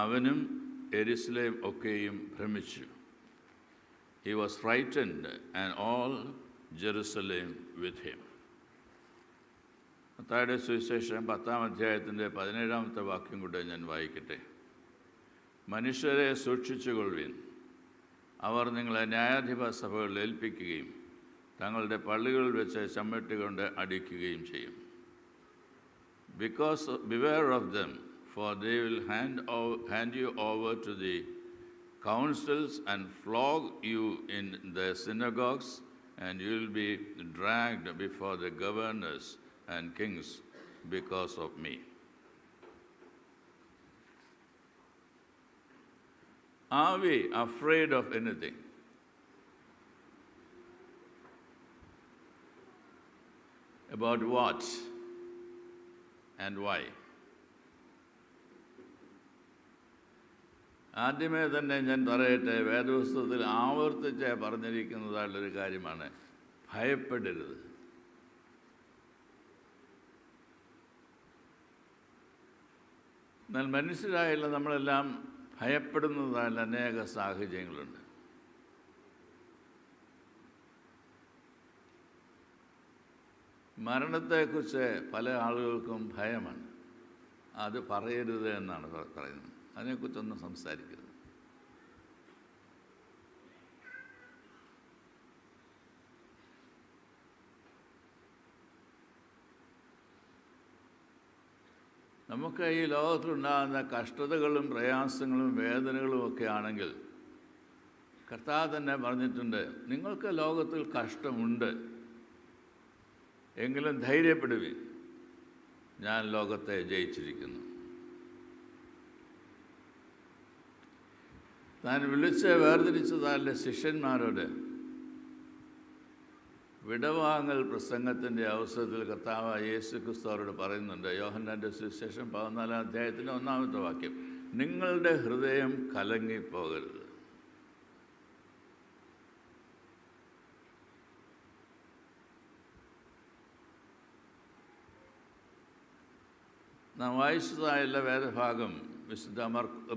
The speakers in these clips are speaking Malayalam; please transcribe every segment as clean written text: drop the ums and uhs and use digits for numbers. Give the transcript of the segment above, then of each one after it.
അവനും യെരൂശലേം ഒക്കെയും ഭ്രമിച്ചു. He was frightened, and all Jerusalem with him. മത്തായിയുടെ സുവിശേഷം 10-ാം അധ്യായത്തിൻ്റെ 17-ാമത്തെ വാക്യം കൂടെ ഞാൻ വായിക്കട്ടെ. മനുഷ്യരെ സൂക്ഷിച്ചുകൊള്ളുവിൻ, അവർ നിങ്ങളെ ന്യായാധിപ സഭകളിൽ ഏൽപ്പിക്കുകയും തങ്ങളുടെ പള്ളികളിൽ വെച്ച് ചമ്മട്ടി കൊണ്ട് അടിക്കുകയും ചെയ്യും. Beware of them, for they will hand you over to the councils and flog you in the synagogues, and you will be dragged before the governors and kings because of me. Are we afraid of anything? About what and why? ആദ്യമേ തന്നെ ഞാൻ പറയട്ടെ, വേദപുസ്തകത്തിൽ ആവർത്തിച്ച് പറഞ്ഞിരിക്കുന്നതായുള്ളൊരു കാര്യമാണ് ഭയപ്പെടരുത്. എന്നാൽ മനുഷ്യരായുള്ള നമ്മളെല്ലാം ഭയപ്പെടുന്നതായുള്ള അനേക സാഹചര്യങ്ങളുണ്ട്. മരണത്തെക്കുറിച്ച് പല ആളുകൾക്കും ഭയമാണ്. അത് പറയരുത് എന്നാണ് പറയുന്നത്. അതിനെക്കുറിച്ചൊന്നും സംസാരിക്കരുത്. നമുക്ക് ഈ ലോകത്തിലുണ്ടാകുന്ന കഷ്ടതകളും പ്രയാസങ്ങളും വേദനകളും ഒക്കെ ആണെങ്കിൽ കർത്താവ് തന്നെ പറഞ്ഞിട്ടുണ്ട്, നിങ്ങൾക്ക് ലോകത്തിൽ കഷ്ടമുണ്ട്, എങ്കിലും ധൈര്യപ്പെടുവിൻ, ഞാൻ ലോകത്തെ ജയിച്ചിരിക്കുന്നു. താൻ വിളിച്ച് വേർതിരിച്ചതായ ശിഷ്യന്മാരോട് വിടവാങ്ങൽ പ്രസംഗത്തിൻ്റെ അവസരത്തിൽ കർത്താവ് യേശു ക്രിസ്തു അവരോട് പറയുന്നുണ്ട്. യോഹന്നാൻ്റെ സുവിശേഷം 14-ാം അധ്യായത്തിൻ്റെ 1-ാമത്തെ വാക്യം, നിങ്ങളുടെ ഹൃദയം കലങ്ങിപ്പോകരുത്. നാം വായിച്ചതായുള്ള വേദഭാഗം വിശുദ്ധ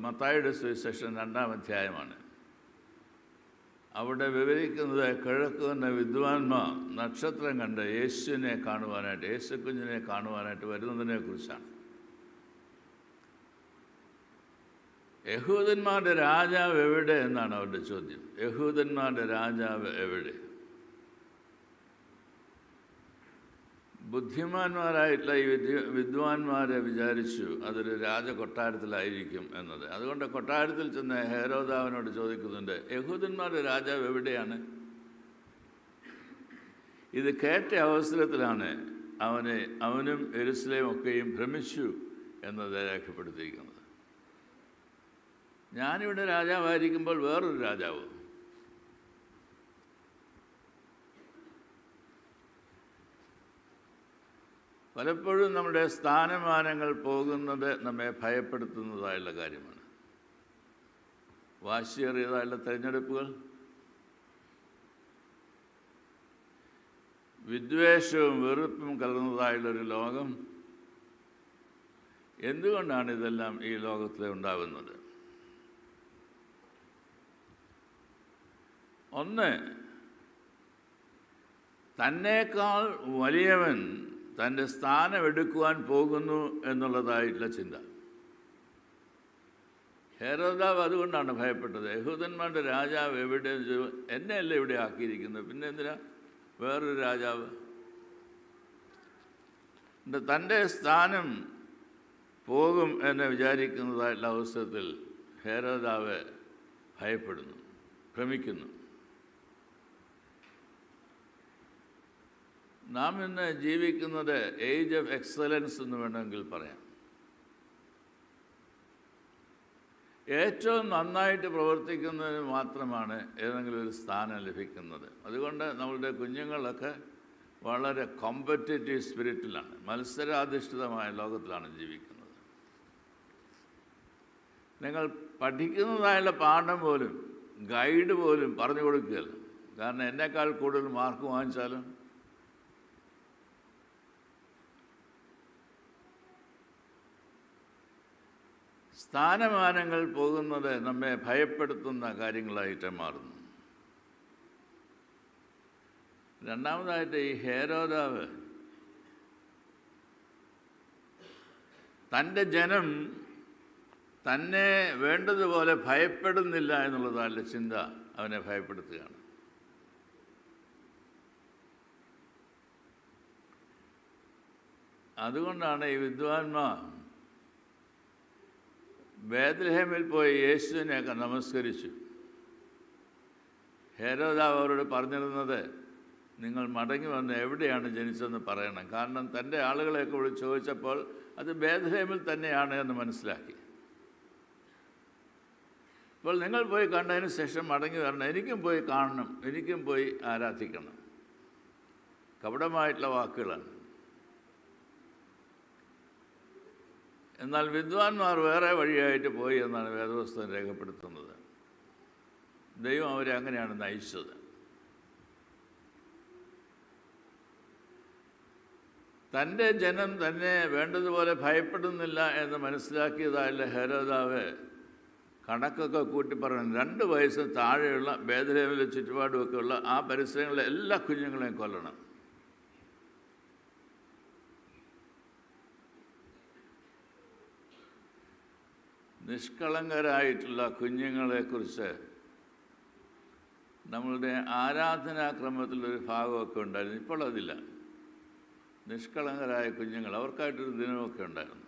മത്തായിയുടെ സുവിശേഷം 2-ാം അധ്യായമാണ്. അവിടെ വിവരിക്കുന്നത് കിഴക്ക് നിന്ന് വിദ്വാൻമാർ നക്ഷത്രം കണ്ട് യേശുവിനെ കാണുവാനായിട്ട്, യേശുക്കുഞ്ഞിനെ കാണുവാനായിട്ട് വരുന്നതിനെ കുറിച്ചാണ്. യഹൂദന്മാരുടെ രാജാവ് എവിടെ എന്നാണ് അവരുടെ ചോദ്യം. യഹൂദന്മാരുടെ രാജാവ് എവിടെ? ബുദ്ധിമാന്മാരായിട്ടുള്ള ഈ വിദ്വാൻമാരെ വിചാരിച്ചു അതൊരു രാജകൊട്ടാരത്തിലായിരിക്കും എന്നത്. അതുകൊണ്ട് കൊട്ടാരത്തിൽ ചെന്ന് ഹെരോദാവിനോട് ചോദിക്കുന്നുണ്ട്, യഹൂദന്മാരുടെ രാജാവ് എവിടെയാണ്? ഇത് കേട്ട അവസരത്തിലാണ് അവനും യെരൂശലേം ഒക്കെയും ഭ്രമിച്ചു എന്നത് രേഖപ്പെടുത്തിയിരിക്കുന്നത്. ഞാനിവിടെ രാജാവായിരിക്കുമ്പോൾ വേറൊരു രാജാവ്. പലപ്പോഴും നമ്മുടെ സ്ഥാനമാനങ്ങൾ പോകുന്നത് നമ്മെ ഭയപ്പെടുത്തുന്നതായുള്ള കാര്യമാണ്. വാശിയേറിയതായുള്ള തിരഞ്ഞെടുപ്പുകൾ, വിദ്വേഷവും വെറുപ്പും കലർന്നതായുള്ളൊരു ലോകം. എന്തുകൊണ്ടാണ് ഇതെല്ലാം ഈ ലോകത്തിൽ ഉണ്ടാകുന്നത്? ഒന്ന്, തന്നേക്കാൾ വലിയവൻ തൻ്റെ സ്ഥാനമെടുക്കുവാൻ പോകുന്നു എന്നുള്ളതായിട്ടുള്ള ചിന്ത. ഹെരോദാവ് അതുകൊണ്ടാണ് ഭയപ്പെട്ടത്. യഹൂദന്മാരുടെ രാജാവ് എവിടെ? എന്നെയല്ലേ ഇവിടെ ആക്കിയിരിക്കുന്നത്, പിന്നെ എന്തിനാ വേറൊരു രാജാവ്? തൻ്റെ സ്ഥാനം പോകും എന്ന് വിചാരിക്കുന്നതായിട്ടുള്ള അവസരത്തിൽ ഹെരോദാവ് ഭയപ്പെടുന്നു, ഭ്രമിക്കുന്നു. നാം ഇന്ന് ജീവിക്കുന്നത് ഏജ് ഓഫ് എക്സലൻസ് എന്ന് വേണമെങ്കിൽ പറയാം. ഏറ്റവും നന്നായിട്ട് പ്രവർത്തിക്കുന്നതിന് മാത്രമാണ് ഏതെങ്കിലും ഒരു സ്ഥാനം ലഭിക്കുന്നത്. അതുകൊണ്ട് നമ്മളുടെ കുഞ്ഞുങ്ങളൊക്കെ വളരെ കോമ്പറ്റേറ്റീവ് സ്പിരിറ്റിലാണ്, മത്സരാധിഷ്ഠിതമായ ലോകത്തിലാണ് ജീവിക്കുന്നത്. നിങ്ങൾ പഠിക്കുന്നതായുള്ള പാഠം പോലും ഗൈഡ് പോലും പറഞ്ഞു കൊടുക്കുകയല്ല. കാരണം എന്നേക്കാൾ കൂടുതൽ മാർക്ക് വാങ്ങിച്ചാലും സ്ഥാനമാനങ്ങൾ പോകുന്നത് നമ്മെ ഭയപ്പെടുത്തുന്ന കാര്യങ്ങളായിട്ട് മാറുന്നു. രണ്ടാമതായിട്ട് ഈ ഹേരോദാവ് തൻ്റെ ജനം തന്നെ വേണ്ടതുപോലെ ഭയപ്പെടുന്നില്ല എന്നുള്ളതല്ല ചിന്ത അവനെ ഭയപ്പെടുത്തുകയാണ്. അതുകൊണ്ടാണ് ഈ വിദ്വാൻമാർ ബേത്ലഹേമിൽ പോയി യേശുവിനെയൊക്കെ നമസ്കരിച്ചു. ഹേരോദാവ് അവരോട് പറഞ്ഞിരുന്നത്, നിങ്ങൾ മടങ്ങി വന്ന് എവിടെയാണ് ജനിച്ചതെന്ന് പറയണം. കാരണം തൻ്റെ ആളുകളെയൊക്കെ വിളിച്ച് ചോദിച്ചപ്പോൾ അത് ബേത്ലഹേമിൽ തന്നെയാണ് എന്ന് മനസ്സിലാക്കി. അപ്പോൾ നിങ്ങൾ പോയി കണ്ടതിന് ശേഷം മടങ്ങി വരണം, എനിക്കും പോയി കാണണം, എനിക്കും പോയി ആരാധിക്കണം. കപടമായിട്ടുള്ള വാക്കുകളാണ്. എന്നാൽ വിദ്വാൻമാർ വേറെ വഴിയായിട്ട് പോയി എന്നാണ് വേദപുസ്തകം രേഖപ്പെടുത്തുന്നത്. ദൈവം അവരെ അങ്ങനെയാണ് നയിച്ചത്. തൻ്റെ ജനം തന്നെ വേണ്ടതുപോലെ ഭയപ്പെടുന്നില്ല എന്ന് മനസ്സിലാക്കിയതായുള്ള ഹെരോദാവ് കണക്കൊക്കെ കൂട്ടി പറഞ്ഞു, 2 വയസ്സിന് താഴെയുള്ള ബേത്ലഹേമിലെ ചുറ്റുപാടുമൊക്കെ ഉള്ള ആ പരിസരങ്ങളിലെ എല്ലാ കുഞ്ഞുങ്ങളെയും കൊല്ലണം. നിഷ്കളങ്കരായിട്ടുള്ള കുഞ്ഞുങ്ങളെക്കുറിച്ച് നമ്മളുടെ ആരാധനാക്രമത്തിലൊരു ഭാഗമൊക്കെ ഉണ്ടായിരുന്നു. ഇപ്പോൾ അതില്ല. നിഷ്കളങ്കരായ കുഞ്ഞുങ്ങൾ, അവർക്കായിട്ടൊരു ദിനമൊക്കെ ഉണ്ടായിരുന്നു.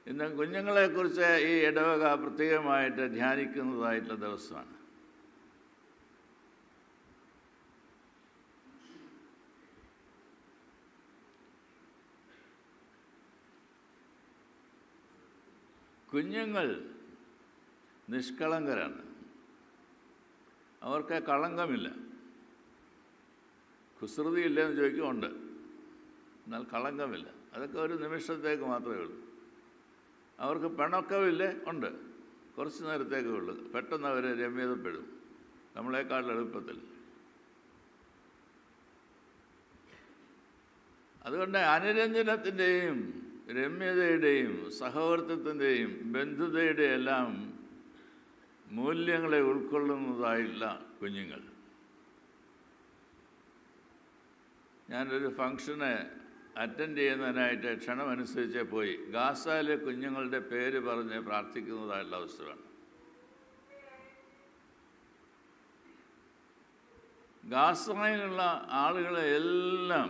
ഇന്ന് കുഞ്ഞുങ്ങളെക്കുറിച്ച് ഈ ഇടവക പ്രത്യേകമായിട്ട് ധ്യാനിക്കുന്നതായിട്ടുള്ള ദിവസമാണ്. കുഞ്ഞുങ്ങൾ നിഷ്കളങ്കരാണ്, അവർക്ക് കളങ്കമില്ല. കുസൃതിയില്ലെന്ന് ചോദിക്കുമുണ്ട്, എന്നാൽ കളങ്കമില്ല. അതൊക്കെ ഒരു നിമിഷത്തേക്ക് മാത്രമേ ഉള്ളൂ. അവർക്ക് പിണക്കമില്ലേ? ഉണ്ട്, കുറച്ച് നേരത്തേക്കേ ഉള്ളൂ. പെട്ടെന്ന് അവർ രമ്യതപ്പെടും, നമ്മളെക്കാൾ എളുപ്പത്തിൽ. അതുകൊണ്ട് അനുരഞ്ജനത്തിൻ്റെയും രമ്യതയുടെയും സഹവർത്തിത്വത്തിൻ്റെയും ബന്ധുതയുടെയും എല്ലാം മൂല്യങ്ങളെ ഉൾക്കൊള്ളുന്നതായിട്ടുള്ള കുഞ്ഞുങ്ങൾ. ഞാനൊരു ഫംഗ്ഷന് അറ്റൻഡ് ചെയ്യുന്നതിനായിട്ട് ക്ഷണമനുസരിച്ച് പോയി. ഗാസയിലെ കുഞ്ഞുങ്ങളുടെ പേര് പറഞ്ഞ് പ്രാർത്ഥിക്കുന്നതായിട്ടുള്ള അവസരമാണ്. ഗാസയിലുള്ള ആളുകളെ എല്ലാം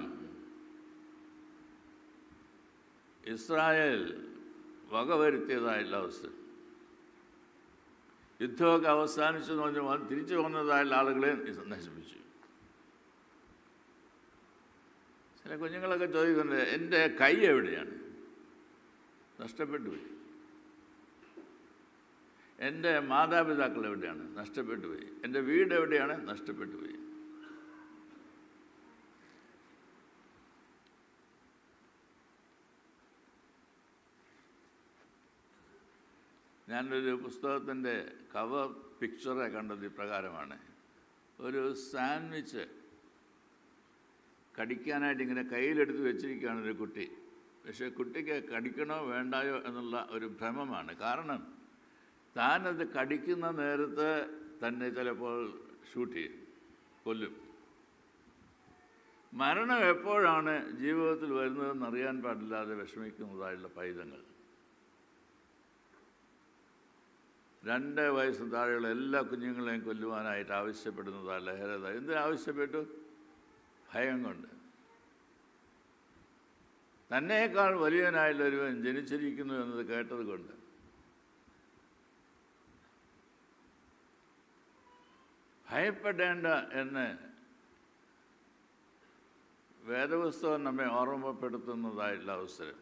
ഇസ്രായേൽ വകവരുത്തിയതായിട്ടുള്ള അവസരം. യുദ്ധമൊക്കെ അവസാനിച്ചു എന്ന് പറഞ്ഞ് തിരിച്ചു വന്നതായുള്ള ആളുകളെ നശിപ്പിച്ചു. ചില കുഞ്ഞുങ്ങളൊക്കെ ചോദിക്കുന്നത്, എൻ്റെ കൈ എവിടെയാണ്? നഷ്ടപ്പെട്ടു പോയി. എൻ്റെ മാതാപിതാക്കൾ എവിടെയാണ്? നഷ്ടപ്പെട്ടു പോയി. എൻ്റെ വീട് എവിടെയാണ്? നഷ്ടപ്പെട്ടു പോയി. ഞാനൊരു പുസ്തകത്തിൻ്റെ കവർ പിക്ചറെ കണ്ടത് ഇപ്രകാരമാണ്. ഒരു സാൻഡ്വിച്ച് കടിക്കാനായിട്ട് ഇങ്ങനെ കയ്യിലെടുത്ത് വെച്ചിരിക്കുകയാണ് ഒരു കുട്ടി. പക്ഷേ കുട്ടിക്ക് കടിക്കണോ വേണ്ടായോ എന്നുള്ള ഒരു ഭ്രമമാണ്. കാരണം താനത് കടിക്കുന്ന നേരത്ത് തന്നെ ചിലപ്പോൾ ഷൂട്ട് ചെയ്യും, കൊല്ലും. മരണം എപ്പോഴാണ് ജീവിതത്തിൽ വരുന്നതെന്ന് അറിയാൻ പാടില്ലാതെ വിഷമിക്കുന്നതായുള്ള പൈതങ്ങൾ. 2 വയസ്സിന് താഴെയുള്ള എല്ലാ കുഞ്ഞുങ്ങളെയും കൊല്ലുവാനായിട്ട് ആവശ്യപ്പെടുന്നതാണ് ലഹരത. എന്തിനാവശ്യപ്പെട്ടു? ഭയം കൊണ്ട്. തന്നേക്കാൾ വലിയവനായുള്ളൊരുവൻ ജനിച്ചിരിക്കുന്നു എന്നത് കേട്ടത് കൊണ്ട്. ഭയപ്പെടേണ്ട എന്ന് വേദപുസ്തകം നമ്മെ ഓർമ്മപ്പെടുത്തുന്നതായിട്ടുള്ള അവസരം.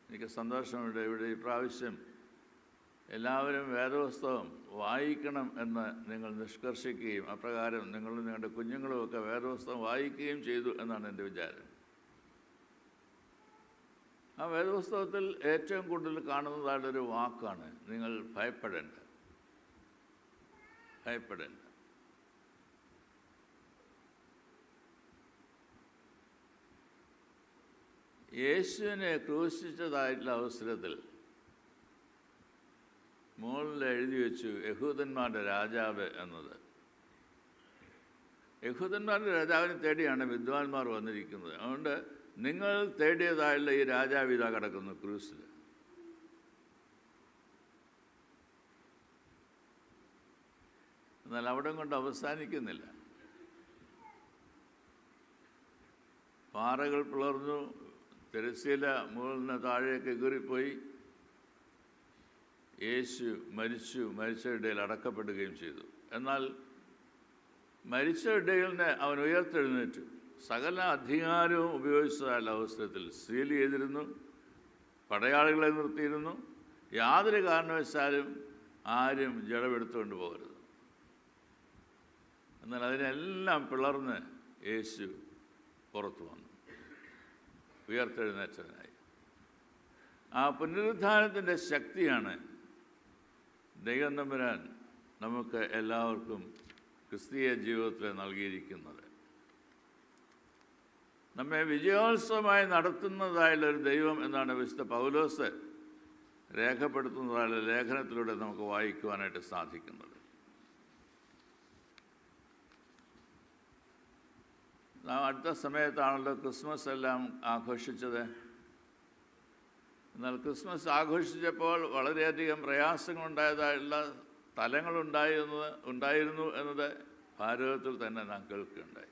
എനിക്ക് സന്തോഷമുണ്ട്, ഇവിടെ ഈ പ്രാവശ്യം എല്ലാവരും വേദപുസ്തകം വായിക്കണം എന്ന് നിങ്ങൾ നിഷ്കർഷിക്കുകയും അപ്രകാരം നിങ്ങളും നിങ്ങളുടെ കുഞ്ഞുങ്ങളുമൊക്കെ വേദപുസ്തകം വായിക്കുകയും ചെയ്തു എന്നാണ് എൻ്റെ വിചാരം. ആ വേദപുസ്തകത്തിൽ ഏറ്റവും കൂടുതൽ കാണുന്നതായിട്ടൊരു വാക്കാണ് നിങ്ങൾ ഭയപ്പെടേണ്ട. ഭയപ്പെടേണ്ട. യേശുവിനെ ക്രൂശിച്ചതായിട്ടുള്ള അവസരത്തിൽ മുകളിൽ എഴുതി വെച്ചു യഹൂദന്മാരുടെ രാജാവ് എന്നത്. യഹൂദന്മാരുടെ രാജാവിനെ തേടിയാണ് വിദ്വാൻമാർ വന്നിരിക്കുന്നത്. അതുകൊണ്ട് നിങ്ങൾ തേടിയതായുള്ള ഈ രാജാവ് ഇതാ കിടക്കുന്നു ക്രൂസിൽ. എന്നാൽ അവിടെ കൊണ്ട് അവസാനിക്കുന്നില്ല. പാറകൾ പിളർന്നു, തിരശ്ശീല മുകളിൽ നിന്ന് താഴേക്ക് കീറിപ്പോയി. യേശു മരിച്ച ഇടയിൽ അടക്കപ്പെടുകയും ചെയ്തു. എന്നാൽ മരിച്ച ഇടയിൽ നിന്ന് അവൻ ഉയർത്തെഴുന്നേറ്റു. സകല അധികാരവും ഉപയോഗിച്ചതായുള്ള അവസരത്തിൽ സീൽ ചെയ്തിരുന്നു, പടയാളികളെ നിർത്തിയിരുന്നു. യാതൊരു കാരണവശാലും ആരും ജഡമെടുത്തുകൊണ്ട് പോകരുത്. എന്നാൽ അതിനെല്ലാം പിളർന്ന് യേശു പുറത്തു വന്നു, ഉയർത്തെഴുന്നേറ്റവനായി. ആ പുനരുത്ഥാനത്തിൻ്റെ ശക്തിയാണ് ദൈവം തമ്പുരാൻ നമുക്ക് എല്ലാവർക്കും ക്രിസ്തീയ ജീവിതത്തിൽ നൽകിയിരിക്കുന്നത്. നമ്മെ വിജയോത്സവമായി നടത്തുന്നതായുള്ളൊരു ദൈവം എന്നാണ് വിശുദ്ധ പൗലോസ് രേഖപ്പെടുത്തുന്നതായുള്ള ലേഖനത്തിലൂടെ നമുക്ക് വായിക്കുവാനായിട്ട് സാധിക്കുന്നത്. നാം അടുത്ത സമയത്താണല്ലോ ക്രിസ്മസ് എല്ലാം ആഘോഷിച്ചത്. എന്നാൽ ക്രിസ്മസ് ആഘോഷിച്ചപ്പോൾ വളരെയധികം പ്രയാസങ്ങളുണ്ടായതായുള്ള ഉണ്ടായിരുന്നു എന്നത് ഭാരതത്തിൽ തന്നെ നാം കേൾക്കുകയുണ്ടായി.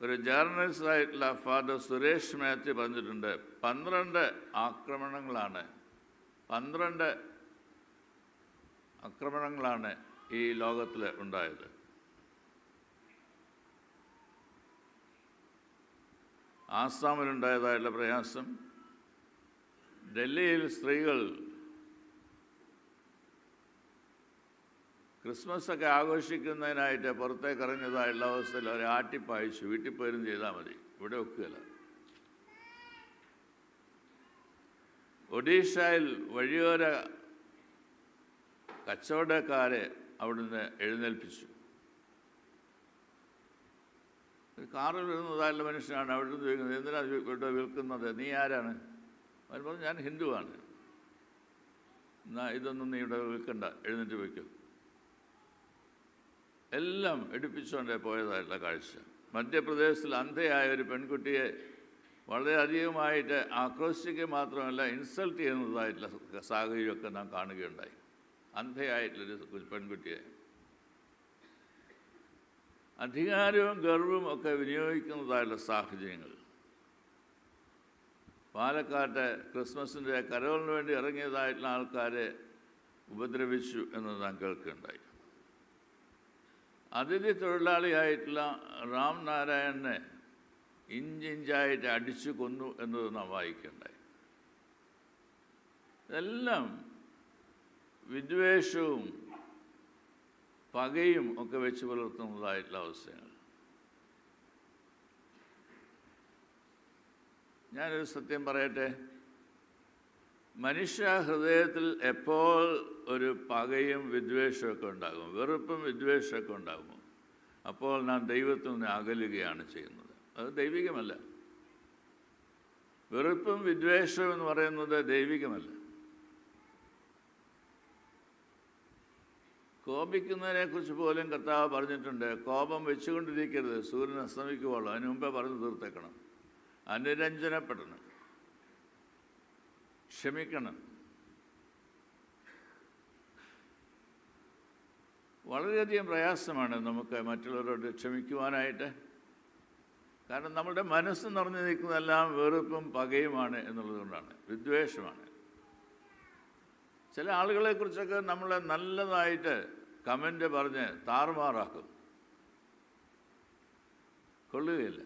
ഒരു ജേർണലിസ്റ്റായിട്ടുള്ള ഫാദർ സുരേഷ് മാത്യു പറഞ്ഞിട്ടുണ്ട്, 12 ആക്രമണങ്ങളാണ് ഈ ലോകത്തിൽ ഉണ്ടായത്. ആസാമിലുണ്ടായതായുള്ള പ്രയാസം, ഡൽഹിയിൽ സ്ത്രീകൾ ക്രിസ്മസൊക്കെ ആഘോഷിക്കുന്നതിനായിട്ട് പുറത്തേക്ക് ഇറങ്ങിയതായുള്ള അവസ്ഥയിൽ അവരെ ആട്ടിപ്പായിച്ചു. വീട്ടിൽ പോലും ചെയ്താൽ മതി, ഇവിടെ ഒക്കുകയില്ല. ഒഡീഷയിൽ വഴിയോര കച്ചവടക്കാരെ അവിടുന്ന് എഴുന്നേൽപ്പിച്ചു. കാറിൽ വരുന്നതായുള്ള മനുഷ്യനാണ്. അവിടെ നിന്ന് ചോദിക്കുന്നത്, എന്തിനാണ് ഇവിടെ വിൽക്കുന്നത്, നീ ആരാണ്? അവർ പറഞ്ഞു, ഞാൻ ഹിന്ദുവാണ്. എന്നാൽ ഇതൊന്നും നീ ഇവിടെ വിൽക്കണ്ട, എഴുന്നേറ്റ് വയ്ക്കും. എല്ലാം എടുപ്പിച്ചുകൊണ്ടേ പോയതായിട്ടുള്ള കാഴ്ച. മധ്യപ്രദേശിൽ അന്ധയായ ഒരു പെൺകുട്ടിയെ വളരെയധികമായിട്ട് ആക്രോശിക്കുക മാത്രമല്ല ഇൻസൾട്ട് ചെയ്യുന്നതായിട്ടുള്ള സാഹചര്യമൊക്കെ നാം കാണുകയുണ്ടായി. അന്ധയായിട്ടുള്ളൊരു പെൺകുട്ടിയെ അധികാരവും ഗർവവും ഒക്കെ വിനിയോഗിക്കുന്നതായുള്ള സാഹചര്യങ്ങൾ. പാലക്കാട്ട് ക്രിസ്മസിൻ്റെ കരോളിന് വേണ്ടി ഇറങ്ങിയതായിട്ടുള്ള ആൾക്കാരെ ഉപദ്രവിച്ചു എന്ന് നാം കേൾക്കുകയുണ്ടായി. അതിഥി തൊഴിലാളിയായിട്ടുള്ള റാം നാരായണനെ ഇഞ്ചിഞ്ചായിട്ട് അടിച്ചു കൊന്നു എന്നത് നാം വായിക്കുകയുണ്ടായി. ഇതെല്ലാം വിദ്വേഷവും പകയും ഒക്കെ വെച്ച് പുലർത്തുന്നതായിട്ടുള്ള അവസ്ഥകൾ. ഞാനൊരു സത്യം പറയട്ടെ, മനുഷ്യ ഹൃദയത്തിൽ എപ്പോൾ ഒരു പകയും വിദ്വേഷമൊക്കെ ഉണ്ടാകും, വെറുപ്പും വിദ്വേഷമൊക്കെ ഉണ്ടാകും, അപ്പോൾ നാം ദൈവത്തിൽ നിന്ന് അകലുകയാണ് ചെയ്യുന്നത്. അത് ദൈവികമല്ല. വെറുപ്പും വിദ്വേഷവും എന്ന് പറയുന്നത് ദൈവികമല്ല. കോപിക്കുന്നതിനെക്കുറിച്ച് പോലും കർത്താവ് പറഞ്ഞിട്ടുണ്ട്, കോപം വെച്ചുകൊണ്ടിരിക്കരുത്, സൂര്യൻ അസ്തമിക്കുവോളൂ, അതിന് മുമ്പേ പറഞ്ഞു തീർത്തേക്കണം. അനുരഞ്ജനപ്പെടണം, ക്ഷമിക്കണം. വളരെയധികം പ്രയാസമാണ് നമുക്ക് മറ്റുള്ളവരോട് ക്ഷമിക്കുവാനായിട്ട്. കാരണം നമ്മുടെ മനസ്സ് നിറഞ്ഞു നിൽക്കുന്നതെല്ലാം വെറുപ്പും പകയുമാണ് എന്നുള്ളത് കൊണ്ടാണ്, വിദ്വേഷമാണ്. ചില ആളുകളെക്കുറിച്ചൊക്കെ നമ്മളെ നല്ലതായിട്ട് കമൻ്റ് പറഞ്ഞ് താറുമാറാക്കും, കൊള്ളുകയില്ല.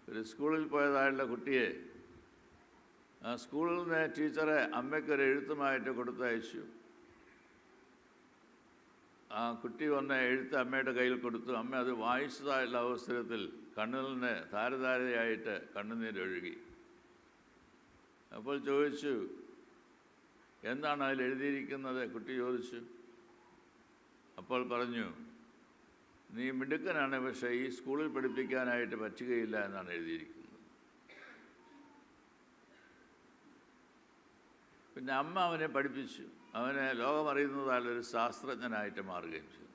ഒരു സ്കൂളിൽ പോയതായുള്ള കുട്ടിയെ ആ സ്കൂളിൽ നിന്ന് ടീച്ചറെ അമ്മയ്ക്കൊരു എഴുത്തുമായിട്ട് കൊടുത്തയച്ചു. ആ കുട്ടി വന്ന എഴുത്ത് അമ്മയുടെ കയ്യിൽ കൊടുത്തു. അമ്മ അത് വായിച്ചതായുള്ള അവസരത്തിൽ കണ്ണിൽ നിന്ന് ധാരധാരയായിട്ട് കണ്ണുനീരൊഴുകി. അപ്പോൾ ചോദിച്ചു, എന്താണ് അതിൽ എഴുതിയിരിക്കുന്നത്? കുട്ടി ചോദിച്ചു. അപ്പോൾ പറഞ്ഞു, നീ മിടുക്കനാണ്, പക്ഷേ ഈ സ്കൂളിൽ പഠിപ്പിക്കാനായിട്ട് പറ്റുകയില്ല എന്നാണ് എഴുതിയിരിക്കുന്നത്. പിന്നെ അമ്മ അവനെ പഠിപ്പിച്ചു. അവനെ ലോകമറിയുന്നതായൊരു ശാസ്ത്രജ്ഞനായിട്ട് മാറുകയും ചെയ്തു.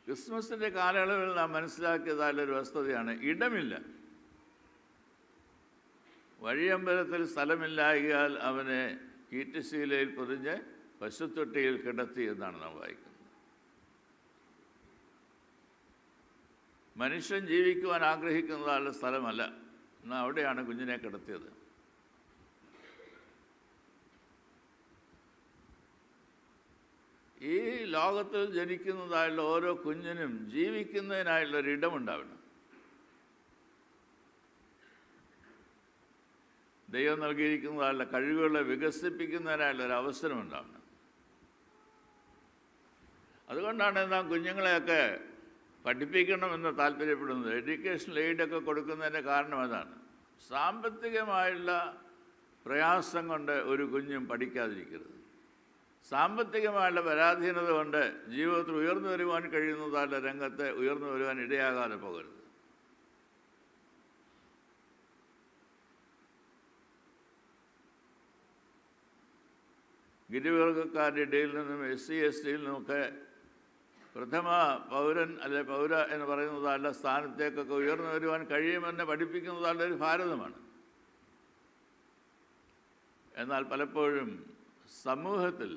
ക്രിസ്മസിൻ്റെ കാലയളവിൽ നാം മനസ്സിലാക്കിയതായൊരു വസ്തുതയാണ്, ഇടമില്ല. വഴിയമ്പലത്തിൽ സ്ഥലമില്ലായകയാൽ അവനെ ഈറ്റുശീലയിൽ പൊതിഞ്ഞ് പശുത്തൊട്ടിയിൽ കിടത്തി എന്നാണ് നാം വായിക്കുന്നത്. മനുഷ്യൻ ജീവിക്കുവാൻ ആഗ്രഹിക്കുന്നതായുള്ള സ്ഥലമല്ല, എന്നാൽ അവിടെയാണ് കുഞ്ഞിനെ കിടത്തിയത്. ഈ ലോകത്തിൽ ജനിക്കുന്നതായുള്ള ഓരോ കുഞ്ഞിനും ജീവിക്കുന്നതിനായുള്ളൊരിടമുണ്ടാവണം. ദൈവം നൽകിയിരിക്കുന്നതായുള്ള കഴിവുകളെ വികസിപ്പിക്കുന്നതിനായുള്ളൊരവസരമുണ്ടാവണം. അതുകൊണ്ടാണ് നാം കുഞ്ഞുങ്ങളെയൊക്കെ പഠിപ്പിക്കണമെന്ന് താല്പര്യപ്പെടുന്നത്. എഡ്യൂക്കേഷണൽ എയ്ഡൊക്കെ കൊടുക്കുന്നതിൻ്റെ കാരണം അതാണ്. സാമ്പത്തികമായുള്ള പ്രയാസം കൊണ്ട് ഒരു കുഞ്ഞും പഠിക്കാതിരിക്കരുത്. സാമ്പത്തികമായുള്ള പരാധീനത കൊണ്ട് ജീവിതത്തിൽ ഉയർന്നു വരുവാൻ കഴിയുന്നതായുള്ള രംഗത്ത് ഉയർന്നു വരുവാൻ ഇടയാകാതെ പോകരുത്. ഗിരിവർഗക്കാരുടെ ഇടയിൽ നിന്നും SC STയിൽ നിന്നുമൊക്കെ പ്രഥമ പൗരൻ അല്ലെ പൗര എന്ന് പറയുന്നതല്ല സ്ഥാനത്തേക്കൊക്കെ ഉയർന്നു വരുവാൻ കഴിയുമെന്ന് പഠിപ്പിക്കുന്നതല്ല ഒരു ഭാരതമാണ്. എന്നാൽ പലപ്പോഴും സമൂഹത്തിൽ,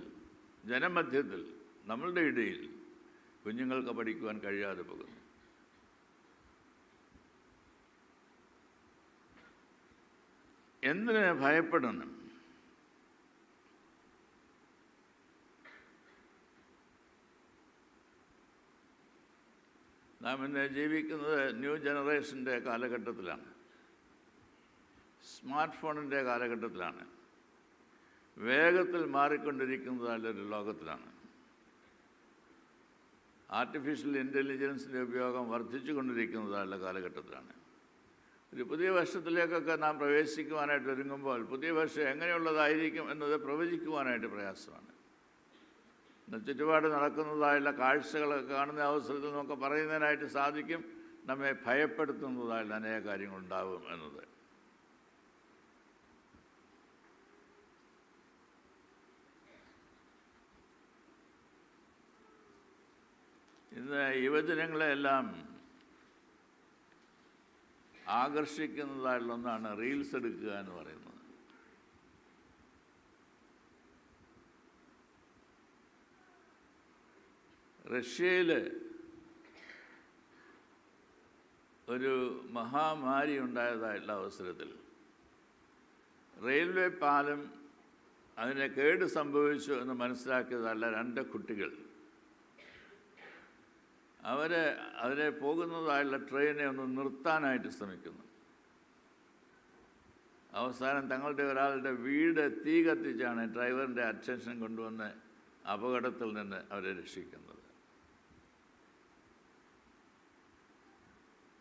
ജനമധ്യത്തിൽ, നമ്മളുടെ ഇടയിൽ കുഞ്ഞുങ്ങൾക്ക് പഠിക്കുവാൻ കഴിയാതെ പോകുന്നു. എന്തിനെ ഭയപ്പെടണം? നാം ഇന്ന് ജീവിക്കുന്നത് ന്യൂ ജനറേഷൻ്റെ കാലഘട്ടത്തിലാണ്, സ്മാർട്ട് ഫോണിൻ്റെ കാലഘട്ടത്തിലാണ്, വേഗത്തിൽ മാറിക്കൊണ്ടിരിക്കുന്നതായൊരു ലോകത്തിലാണ്. ആർട്ടിഫിഷ്യൽ ഇൻ്റലിജൻസിൻ്റെ ഉപയോഗം വർദ്ധിച്ചു കൊണ്ടിരിക്കുന്നതായുള്ള കാലഘട്ടത്തിലാണ്. ഒരു പുതിയ വർഷത്തിലേക്കൊക്കെ നാം പ്രവേശിക്കുവാനായിട്ട് ഒരുങ്ങുമ്പോൾ പുതിയ വർഷം എങ്ങനെയുള്ളതായിരിക്കും എന്നത് പ്രവചിക്കുവാനായിട്ട് പ്രയാസമാണ്. ചുറ്റുപാട് നടക്കുന്നതായുള്ള കാഴ്ചകളൊക്കെ കാണുന്ന അവസരത്തിൽ നമുക്ക് പറയുന്നതിനായിട്ട് സാധിക്കും, നമ്മെ ഭയപ്പെടുത്തുന്നതായുള്ള അനേക കാര്യങ്ങളുണ്ടാവും എന്നത്. ഇന്ന് യുവജനങ്ങളെല്ലാം ആകർഷിക്കുന്നതായുള്ള ഒന്നാണ് റീൽസ് എടുക്കുക എന്ന് പറയുന്നത്. റഷ്യയിൽ ഒരു മഹാമാരി ഉണ്ടായതായിട്ടുള്ള അവസരത്തിൽ റെയിൽവേ പാലം അതിന് കേട് സംഭവിച്ചു എന്ന് മനസ്സിലാക്കിയതല്ല 2 കുട്ടികൾ അതിനെ പോകുന്നതായുള്ള ട്രെയിനെ ഒന്ന് നിർത്താനായിട്ട് ശ്രമിക്കുന്നു. അവസാനം തങ്ങളുടെ ഒരാളുടെ വീട് തീ കത്തിച്ചാണ് ഡ്രൈവറിൻ്റെ അറ്റൻഷൻ കൊണ്ടുവന്ന് അപകടത്തിൽ നിന്ന് അവരെ രക്ഷിക്കുന്നത്.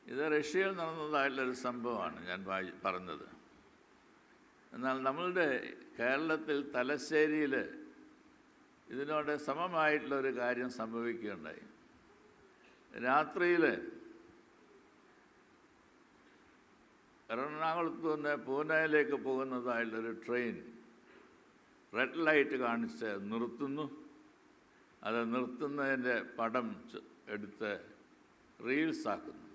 ഇത് റഷ്യയിൽ നടന്നതായിട്ടുള്ളൊരു സംഭവമാണ് ഞാൻ പറഞ്ഞത്. എന്നാൽ നമ്മളുടെ കേരളത്തിൽ തലശ്ശേരിയിൽ ഇതിനോട് സമമായിട്ടുള്ളൊരു കാര്യം സംഭവിക്കുകയുണ്ടായി. രാത്രിയിൽ എറണാകുളത്ത് നിന്ന് പൂനെയിലേക്ക് പോകുന്നതായിട്ടുള്ളൊരു ട്രെയിൻ റെഡ് ലൈറ്റ് കാണിച്ച് നിർത്തുന്നു. അത് നിർത്തുന്നതിൻ്റെ പടം എടുത്ത് റീൽസാക്കുന്നു.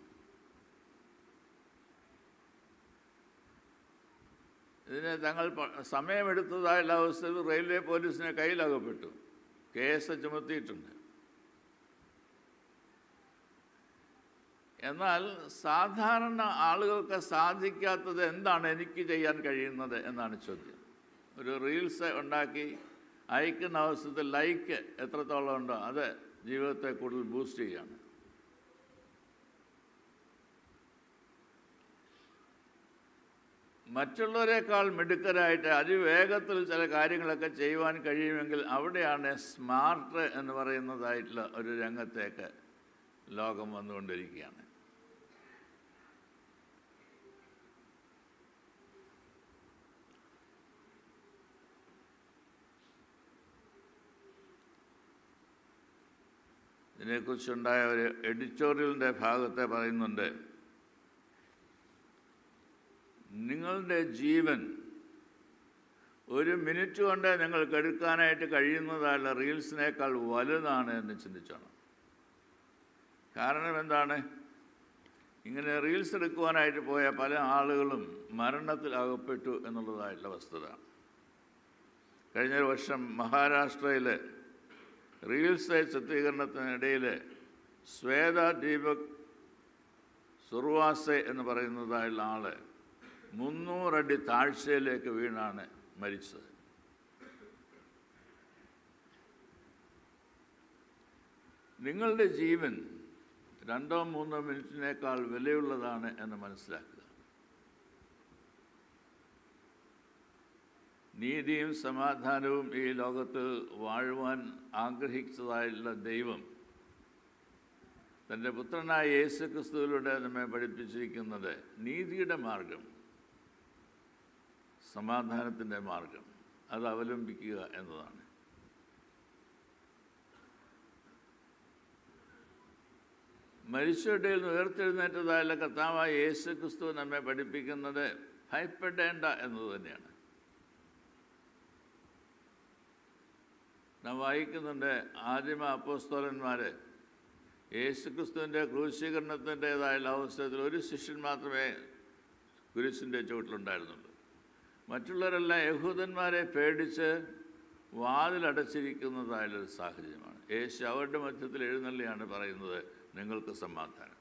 ഇതിന് തങ്ങൾ സമയമെടുത്തതായുള്ള അവസ്ഥയിൽ റെയിൽവേ പോലീസിനെ കയ്യിലകപ്പെട്ടു, കേസ് ചുമത്തിയിട്ടുണ്ട്. എന്നാൽ സാധാരണ ആളുകൾക്ക് സാധിക്കാത്തത് എന്താണ് എനിക്ക് ചെയ്യാൻ കഴിയുന്നത് എന്നാണ് ചോദ്യം. ഒരു റീൽസ് ഉണ്ടാക്കി അയക്കുന്ന അവസരത്തിൽ ലൈക്ക് എത്രത്തോളം ഉണ്ടോ അത് ജീവിതത്തെ കൂടുതൽ ബൂസ്റ്റ് ചെയ്യുകയാണ്. മറ്റുള്ളവരെക്കാൾ മിടുക്കരായിട്ട് അതിവേഗത്തിൽ ചില കാര്യങ്ങളൊക്കെ ചെയ്യുവാൻ കഴിയുമെങ്കിൽ അവിടെയാണ് സ്മാർട്ട് എന്ന് പറയുന്നതായിട്ടുള്ള ഒരു രംഗത്തേക്ക് ലോകം വന്നുകൊണ്ടിരിക്കുകയാണ്. ഇതിനെക്കുറിച്ചുണ്ടായ ഒരു എഡിറ്റോറിയലിൻ്റെ ഭാഗത്തെ പറയുന്നുണ്ട്, നിങ്ങളുടെ ജീവൻ ഒരു മിനിറ്റ് കൊണ്ട് നിങ്ങൾക്ക് എടുക്കാനായിട്ട് കഴിയുന്നതല്ല റീൽസിനേക്കാൾ വലുതാണ് എന്ന് ചിന്തിച്ചാണ്. കാരണം എന്താണ്? ഇങ്ങനെ റീൽസ് എടുക്കുവാനായിട്ട് പോയ പല ആളുകളും മരണത്തിൽ അകപ്പെട്ടു എന്നുള്ളതായിട്ടുള്ള വസ്തുത. കഴിഞ്ഞ വർഷം മഹാരാഷ്ട്രയിൽ റീൽസ് ചിത്രീകരണത്തിനിടയിൽ ശ്വേത ദീപക് സുർവാസെ എന്ന് പറയുന്നതായുള്ള ആൾ 300 അടി താഴ്ചയിലേക്ക് വീണാണ് മരിച്ചത്. നിങ്ങളുടെ ജീവൻ 2-3 മിനിറ്റിനേക്കാൾ വിലയുള്ളതാണ് എന്ന് മനസ്സിലാക്കുക. നീതിയും സമാധാനവും ഈ ലോകത്തിൽ വാഴുവാൻ ആഗ്രഹിച്ചതായുള്ള ദൈവം തൻ്റെ പുത്രനായ യേശു ക്രിസ്തുവിലൂടെ നമ്മെ പഠിപ്പിച്ചിരിക്കുന്നത് നീതിയുടെ മാർഗം, സമാധാനത്തിൻ്റെ മാർഗം അത് അവലംബിക്കുക എന്നതാണ്. മരിച്ചവരുടെ നിന്ന് ഉയർത്തെഴുന്നേറ്റതായുള്ള കർത്താവായ യേശു ക്രിസ്തു നമ്മെ പഠിപ്പിക്കുന്നത് ഭയപ്പെടേണ്ട എന്നത് തന്നെയാണ്. നാം വായിക്കുന്നുണ്ട്, ആദിമ അപ്പോസ്തലന്മാർ യേശു ക്രിസ്തുവിൻ്റെ ക്രൂശീകരണത്തിൻ്റേതായുള്ള അവസരത്തിൽ ഒരു ശിഷ്യൻ മാത്രമേ കുരിശിൻ്റെ ചുവട്ടിലുണ്ടായിരുന്നുള്ളൂ. മറ്റുള്ളവരെല്ലാം യഹൂദന്മാരെ പേടിച്ച് വാതിലടച്ചിരിക്കുന്നതായുള്ളൊരു സാഹചര്യമാണ്. യേശു അവരുടെ മധ്യത്തിൽ എഴുന്നള്ളിയാണ് പറയുന്നത്, നിങ്ങൾക്ക് സമാധാനം.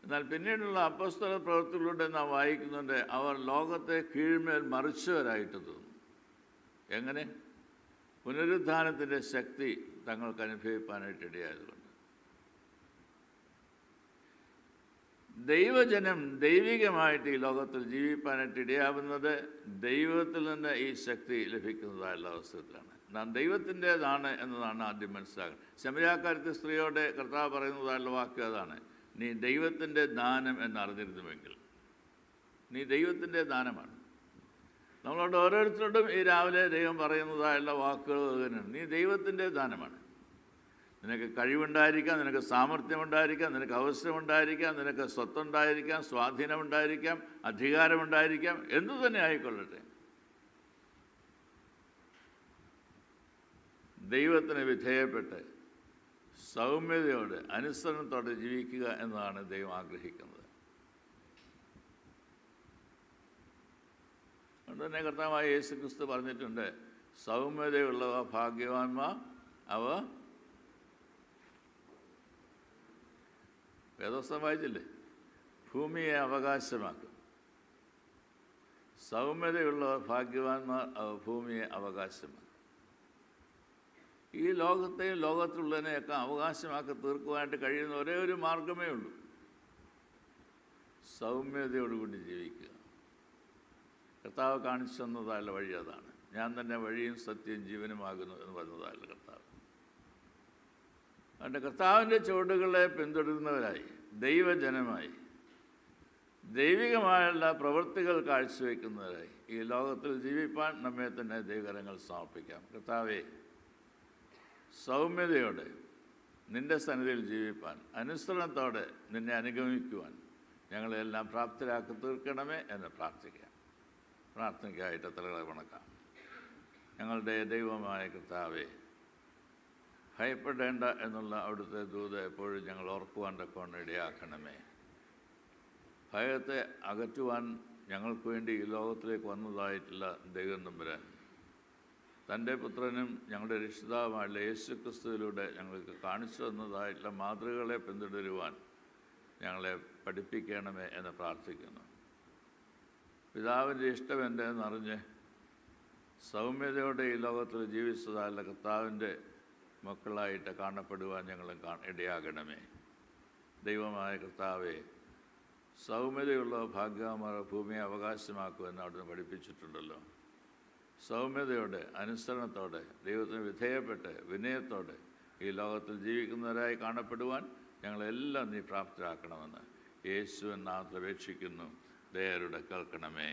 എന്നാൽ പിന്നീടുള്ള അപ്പോസ്തല പ്രവൃത്തികളിലൂടെ നാം വായിക്കുന്നുണ്ട്, അവർ ലോകത്തെ കീഴ്മേൽ മറിച്ചവരായിട്ട് തോന്നുന്നു. എങ്ങനെ? പുനരുത്ഥാനത്തിൻ്റെ ശക്തി തങ്ങൾക്ക് അനുഭവിക്കാനായിട്ട് ഇടയായതുകൊണ്ട്. ദൈവജനം ദൈവികമായിട്ട് ഈ ലോകത്തിൽ ജീവിക്കാനായിട്ട് ഇടയാവുന്നത് ദൈവത്തിൽ നിന്ന് ഈ ശക്തി ലഭിക്കുന്നതായുള്ള അവസരത്തിലാണ്. നാം ദൈവത്തിൻ്റേതാണ് എന്നതാണ് ആദ്യം മനസ്സിലാക്കുന്നത്. ശമരിയാക്കാരത്തെ സ്ത്രീയോടെ കർത്താവ് പറയുന്നതായുള്ള വാക്യം അതാണ്, നീ ദൈവത്തിൻ്റെ ദാനം എന്നറിഞ്ഞിരുന്നുവെങ്കിൽ. നീ ദൈവത്തിൻ്റെ ദാനമാണ്. നമ്മളോട് ഓരോരുത്തരോടും ഈ രാവിലെ ദൈവം പറയുന്നതായുള്ള വാക്കുകൾ തന്നെയാണ്, നീ ദൈവത്തിൻ്റെ ദാനമാണ്. നിനക്ക് കഴിവുണ്ടായിരിക്കാം, നിനക്ക് സാമർഥ്യമുണ്ടായിരിക്കാം, നിനക്ക് അവസരമുണ്ടായിരിക്കാം, നിനക്ക് സ്വത്തുണ്ടായിരിക്കാം, സ്വാധീനമുണ്ടായിരിക്കാം, അധികാരമുണ്ടായിരിക്കാം, എന്തു തന്നെ ആയിക്കൊള്ളട്ടെ, ദൈവത്തിന് വിധേയപ്പെട്ട് സൗമ്യതയോടെ അനുസരണത്തോടെ ജീവിക്കുക എന്നതാണ് ദൈവം ആഗ്രഹിക്കുന്നത്. അതുകൊണ്ട് തന്നെ കർത്താവായ യേശു ക്രിസ്തു പറഞ്ഞിട്ടുണ്ട്, സൗമ്യതയുള്ളവ ഭാഗ്യവാന്മാർ, അവ വേദോസ്തം വായിച്ചില്ലേ, ഭൂമിയെ അവകാശമാക്കും. സൗമ്യതയുള്ളവർ ഭാഗ്യവാന്മാർ, അവ ഭൂമിയെ അവകാശമാക്കും. ഈ ലോകത്തെയും ലോകത്തിലുള്ളതിനെയൊക്കെ അവകാശമാക്കി തീർക്കുവാനായിട്ട് കഴിയുന്ന ഒരേ ഒരു മാർഗമേ ഉള്ളൂ, സൗമ്യതയോടുകൂടി ജീവിക്കുക. കർത്താവ് കാണിച്ചു തന്നതായുള്ള വഴി അതാണ്. ഞാൻ തന്നെ വഴിയും സത്യവും ജീവനുമാകുന്നു എന്ന് പറഞ്ഞതായുള്ള കർത്താവ്. അതുകൊണ്ട് കർത്താവിൻ്റെ ചുവടുകളെ പിന്തുടരുന്നവരായി, ദൈവജനമായി, ദൈവികമായുള്ള പ്രവൃത്തികൾ കാഴ്ചവെക്കുന്നവരായി ഈ ലോകത്തിൽ ജീവിപ്പാൻ നമ്മെ തന്നെ ദൈവകരങ്ങൾ സമർപ്പിക്കാം. കർത്താവേ, സൗമ്യതയോടെ നിൻ്റെ സന്നിധിയിൽ ജീവിപ്പാൻ, അനുസരണത്തോടെ നിന്നെ അനുഗമിക്കുവാൻ ഞങ്ങളെല്ലാം പ്രാപ്തരാക്കി തീർക്കണമേ എന്ന് പ്രാർത്ഥിക്കാം. പ്രാർത്ഥനയ്ക്കായിട്ട് തലകളെ വണക്കാം. ഞങ്ങളുടെ ദൈവമായ കർത്താവേ, ഭയപ്പെടേണ്ട എന്നുള്ള അവിടുത്തെ ദൂത് എപ്പോഴും ഞങ്ങൾ ഓർക്കുവാൻ തക്കവണ്ണം ഇടയാക്കണമേ. ഭയത്തെ അകറ്റുവാൻ ഞങ്ങൾക്ക് വേണ്ടി ഈ ലോകത്തിലേക്ക് വന്നതായിട്ടുള്ള ദൈവം തമ്പുരാൻ തൻ്റെ പുത്രനും ഞങ്ങളുടെ രക്ഷിതാവുമായുള്ള യേശു ക്രിസ്തുവിലൂടെ ഞങ്ങൾക്ക് കാണിച്ചു തന്നതായിട്ടുള്ള മാതൃകകളെ പിന്തുടരുവാൻ ഞങ്ങളെ പഠിപ്പിക്കണമേ എന്ന് പ്രാർത്ഥിക്കുന്നു. പിതാവിൻ്റെ ഇഷ്ടം എന്തെന്നറിഞ്ഞ് സൗമ്യതയോടെ ഈ ലോകത്തിൽ ജീവിച്ചതല്ല കർത്താവിൻ്റെ മക്കളായിട്ട് കാണപ്പെടുവാൻ ഞങ്ങൾ ഇടയാകണമേ. ദൈവമായ കർത്താവെ, സൗമ്യതയുള്ള ഭാഗ്യവാന്മാർ ഭൂമിയെ അവകാശമാക്കുമെന്ന് അവിടുന്ന് പഠിപ്പിച്ചിട്ടുണ്ടല്ലോ. സൗമ്യതയോടെ, അനുസരണത്തോടെ, ദൈവത്തിന് വിധേയപ്പെട്ട് വിനയത്തോടെ ഈ ലോകത്തിൽ ജീവിക്കുന്നവരായി കാണപ്പെടുവാൻ ഞങ്ങളെല്ലാം നീ പ്രാപ്തരാക്കണമെന്ന് യേശുവിൻ നാമത്തിൽ അപേക്ഷിക്കുന്നു. ദയയോടെ കേൾക്കണമേ.